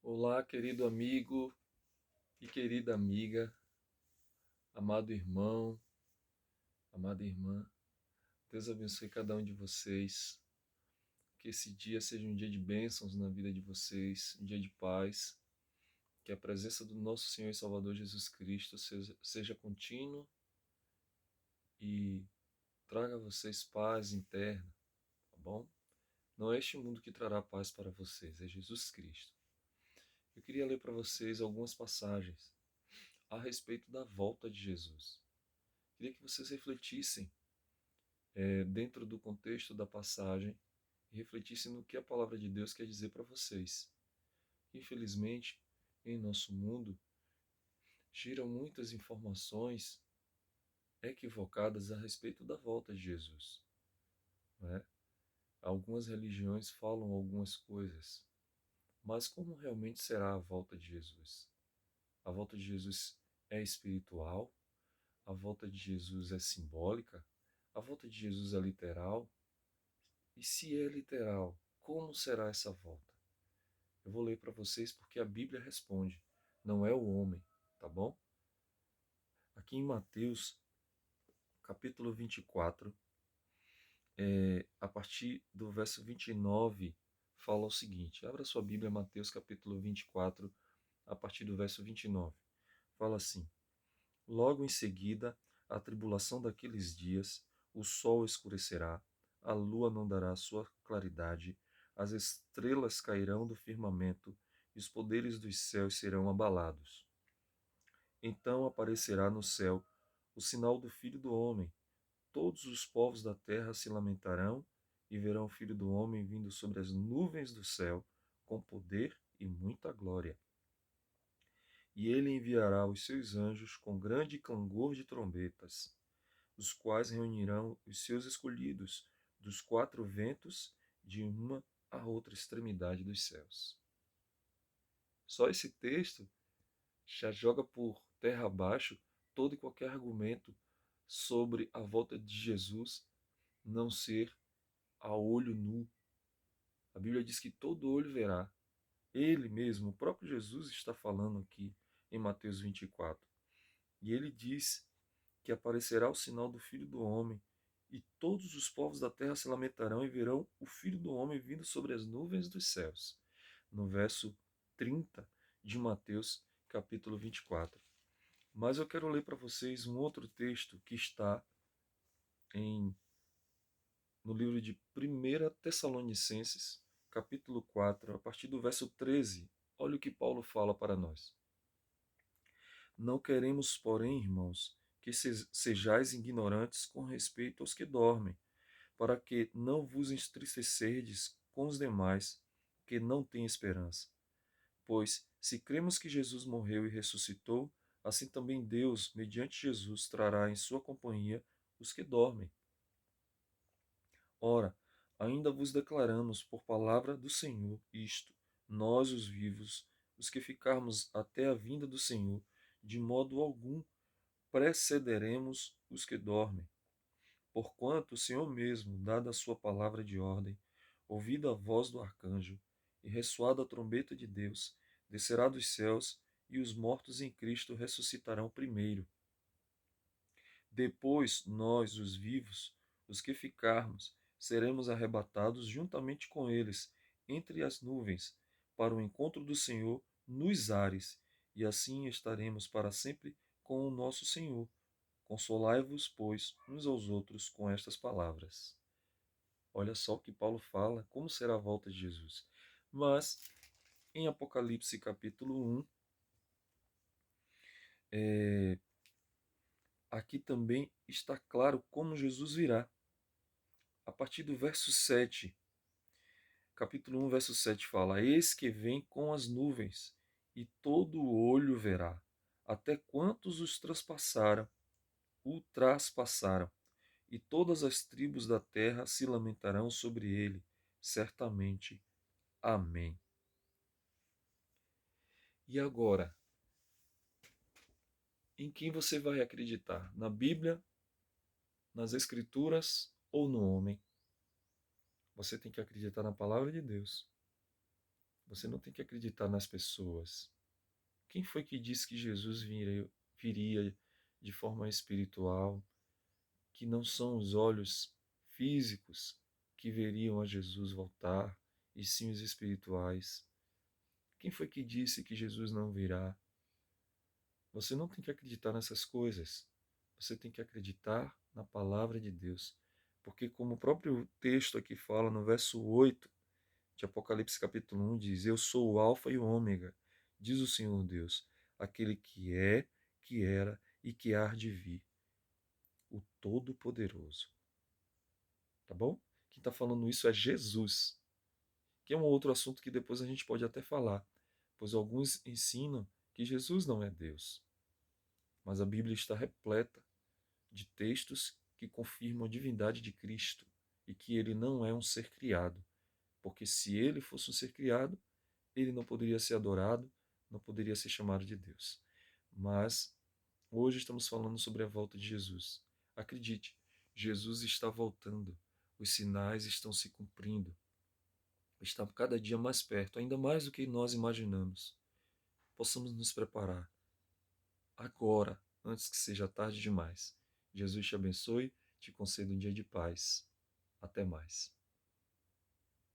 Olá, querido amigo e querida amiga, amado irmão, amada irmã. Deus abençoe cada um de vocês. Que esse dia seja um dia de bênçãos na vida de vocês, um dia de paz. Que a presença do nosso Senhor e Salvador Jesus Cristo seja contínua e traga a vocês paz interna, tá bom? Não é este mundo que trará paz para vocês, é Jesus Cristo. Eu queria ler para vocês algumas passagens a respeito da volta de Jesus. Queria que vocês refletissem dentro do contexto da passagem e refletissem no que a palavra de Deus quer dizer para vocês. Infelizmente, em nosso mundo, giram muitas informações equivocadas a respeito da volta de Jesus. Né? Algumas religiões falam algumas coisas, mas como realmente será a volta de Jesus? A volta de Jesus é espiritual? A volta de Jesus é simbólica? A volta de Jesus é literal? E se é literal, como será essa volta? Eu vou ler para vocês porque a Bíblia responde, não é o homem, tá bom? Aqui em Mateus, capítulo 24, a partir do verso 29, fala o seguinte. Abra sua Bíblia, Mateus, capítulo 24, a partir do verso 29. Fala assim: Logo em seguida, a tribulação daqueles dias, o sol escurecerá, a lua não dará sua claridade, as estrelas cairão do firmamento e os poderes dos céus serão abalados. Então aparecerá no céu o sinal do Filho do Homem. Todos os povos da terra se lamentarão e verão o Filho do Homem vindo sobre as nuvens do céu, com poder e muita glória. E ele enviará os seus anjos com grande clangor de trombetas, os quais reunirão os seus escolhidos dos quatro ventos, de uma a outra extremidade dos céus. Só esse texto já joga por terra abaixo todo e qualquer argumento sobre a volta de Jesus não ser a olho nu. A Bíblia diz que todo olho verá. Ele mesmo, o próprio Jesus, está falando aqui em Mateus 24. E ele diz que aparecerá o sinal do Filho do Homem, e todos os povos da terra se lamentarão e verão o Filho do Homem vindo sobre as nuvens dos céus. No verso 30 de Mateus, capítulo 24. Mas eu quero ler para vocês um outro texto que está em, no livro de 1 Tessalonicenses, capítulo 4, a partir do verso 13. Olha o que Paulo fala para nós. Não queremos, porém, irmãos, que sejais ignorantes com respeito aos que dormem, para que não vos entristecerdes com os demais, que não têm esperança. Pois, se cremos que Jesus morreu e ressuscitou, assim também Deus, mediante Jesus, trará em sua companhia os que dormem. Ora, ainda vos declaramos por palavra do Senhor isto, nós os vivos, os que ficarmos até a vinda do Senhor, de modo algum precederemos os que dormem. Porquanto o Senhor mesmo, dada a sua palavra de ordem, ouvida a voz do arcanjo, e ressoada a trombeta de Deus, descerá dos céus, e os mortos em Cristo ressuscitarão primeiro. Depois, nós, os vivos, os que ficarmos, seremos arrebatados juntamente com eles, entre as nuvens, para o encontro do Senhor nos ares, e assim estaremos para sempre com o nosso Senhor. Consolai-vos, pois, uns aos outros com estas palavras. Olha só o que Paulo fala, como será a volta de Jesus. Mas, em Apocalipse capítulo 1, aqui também está claro como Jesus virá. A partir do verso 7, capítulo 1, verso 7 fala: Eis que vem com as nuvens, e todo o olho verá, até quantos os trespassaram, e todas as tribos da terra se lamentarão sobre ele, certamente. Amém. E agora, em quem você vai acreditar? Na Bíblia, nas Escrituras ou no homem? Você tem que acreditar na palavra de Deus. Você não tem que acreditar nas pessoas. Quem foi que disse que Jesus viria de forma espiritual, que não são os olhos físicos que veriam a Jesus voltar, e sim os espirituais? Quem foi que disse que Jesus não virá? Você não tem que acreditar nessas coisas. Você tem que acreditar na palavra de Deus. Porque, como o próprio texto aqui fala no verso 8 de Apocalipse capítulo 1, diz: Eu sou o Alfa e o Ômega, diz o Senhor Deus, aquele que é, que era e que há de vir, o Todo-Poderoso. Tá bom? Quem está falando isso é Jesus, que é um outro assunto que depois a gente pode até falar, pois alguns ensinam que Jesus não é Deus. Mas a Bíblia está repleta de textos que confirmam a divindade de Cristo e que ele não é um ser criado, porque se ele fosse um ser criado, ele não poderia ser adorado, não poderia ser chamado de Deus. Mas hoje estamos falando sobre a volta de Jesus. Acredite, Jesus está voltando, os sinais estão se cumprindo, está cada dia mais perto, ainda mais do que nós imaginamos. Possamos nos preparar agora, antes que seja tarde demais. Jesus te abençoe, te conceda um dia de paz. Até mais.